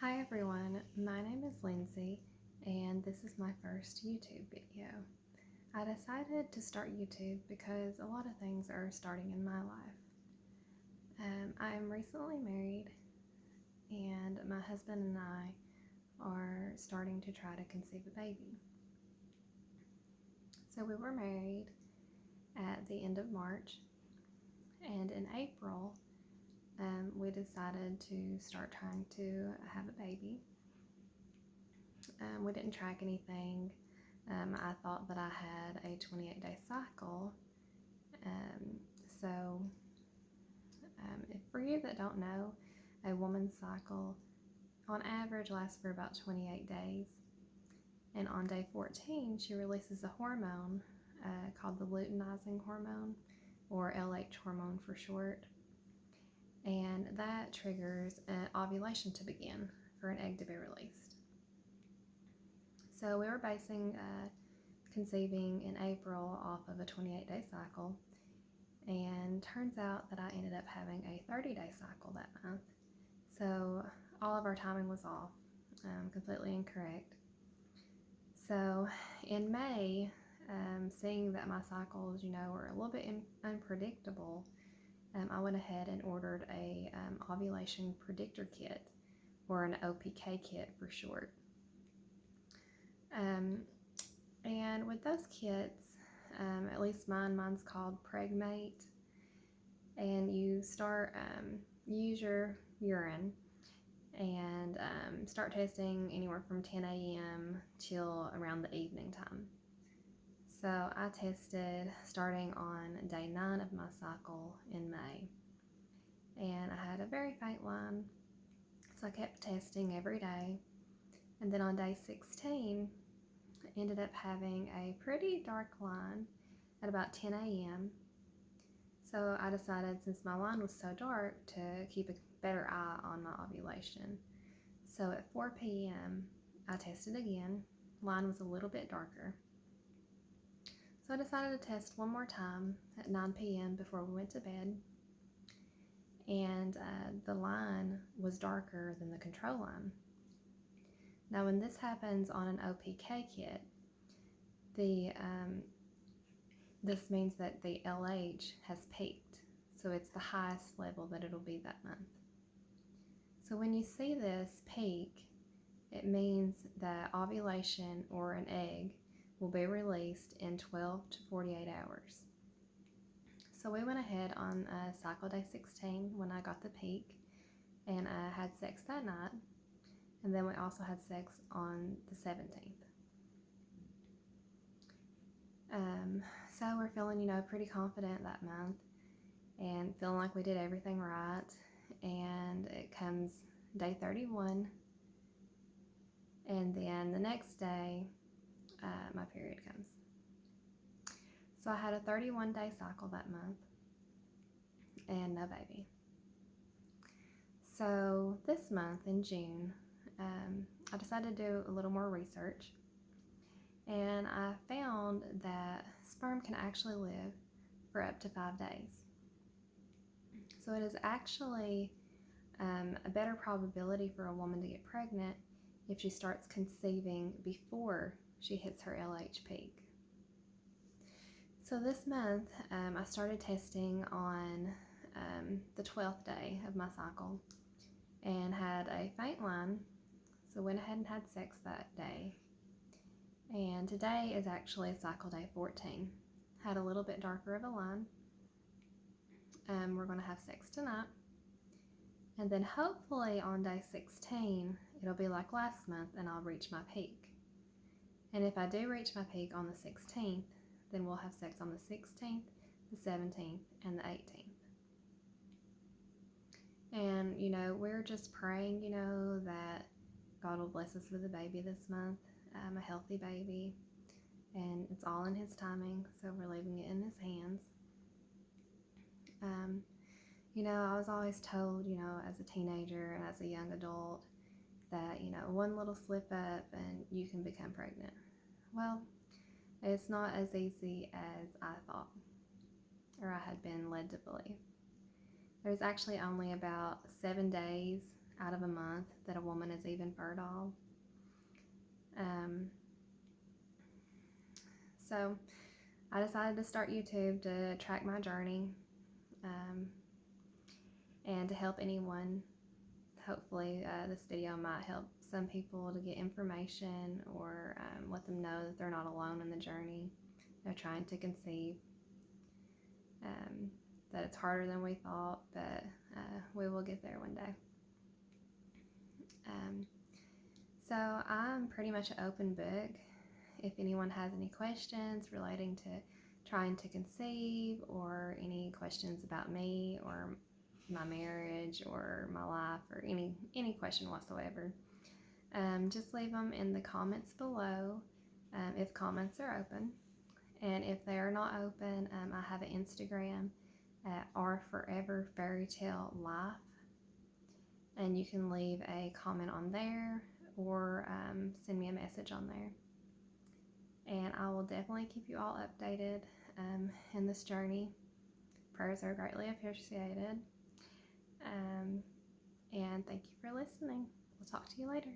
Hi everyone, my name is Lindsay and this is my first YouTube video. I decided to start YouTube because a lot of things are starting in my life. I am recently married and my husband and I are starting to try to conceive a baby. So we were married at the end of March, and in April we decided to start trying to have a baby. We didn't track anything. I thought that I had a 28-day cycle. If for you that don't know, a woman's cycle on average lasts for about 28 days. And on day 14, she releases a hormone called the luteinizing hormone, or LH hormone for short. And that triggers an ovulation to begin for an egg to be released. So we were basing conceiving in April off of a 28-day cycle, and turns out that I ended up having a 30-day cycle that month. So all of our timing was off, completely incorrect. So in May, seeing that my cycles, were a little bit unpredictable, I went ahead and ordered a ovulation predictor kit, or an OPK kit for short. And with those kits, at least mine's called Pregmate, and you start, you use your urine and start testing anywhere from 10 a.m. till around the evening time. So I tested starting on day 9 of my cycle in May, and I had a very faint line, so I kept testing every day. And then on day 16, I ended up having a pretty dark line at about 10 a.m. So I decided, since my line was so dark, to keep a better eye on my ovulation. So at 4 p.m. I tested again. Line was a little bit darker. So I decided to test one more time at 9 p.m. before we went to bed. And the line was darker than the control line. Now when this happens on an OPK kit, this means that the LH has peaked, so it's the highest level that it'll be that month. So when you see this peak, it means that ovulation, or an egg, will be released in 12 to 48 hours. So we went ahead on cycle day 16 when I got the peak, and I had sex that night, and then we also had sex on the 17th. So we're feeling, pretty confident that month and feeling like we did everything right. And it comes day 31, and then the next day, my period comes. So I had a 31-day cycle that month and no baby. So this month in June, I decided to do a little more research, and I found that sperm can actually live for up to 5 days. So it is actually a better probability for a woman to get pregnant if she starts conceiving before she hits her LH peak. So this month, I started testing on the 12th day of my cycle and had a faint line, so went ahead and had sex that day. And today is actually cycle day 14. Had a little bit darker of a line. We're going to have sex tonight. And then hopefully on day 16, it'll be like last month and I'll reach my peak. And if I do reach my peak on the 16th, then we'll have sex on the 16th, the 17th, and the 18th. And, we're just praying, that God will bless us with a baby this month, a healthy baby, and it's all in His timing, so we're leaving it in His hands. I was always told, as a teenager and as a young adult, that, one little slip up and you can become pregnant. Well, it's not as easy as I thought, or I had been led to believe. There's actually only about 7 days out of a month that a woman is even fertile. So I decided to start YouTube to track my journey, and to help anyone. Hopefully this video might help some people to get information, or let them know that they're not alone in the journey of trying to conceive, that it's harder than we thought, but we will get there one day. So I'm pretty much an open book. If anyone has any questions relating to trying to conceive, or any questions about me or my marriage or my life, or any question whatsoever, just leave them in the comments below, if comments are open. And if they are not open, I have an Instagram at Our Forever Fairy Tale Life, and you can leave a comment on there, or send me a message on there. And I will definitely keep you all updated in this journey. Prayers are greatly appreciated. And thank you for listening. We'll talk to you later.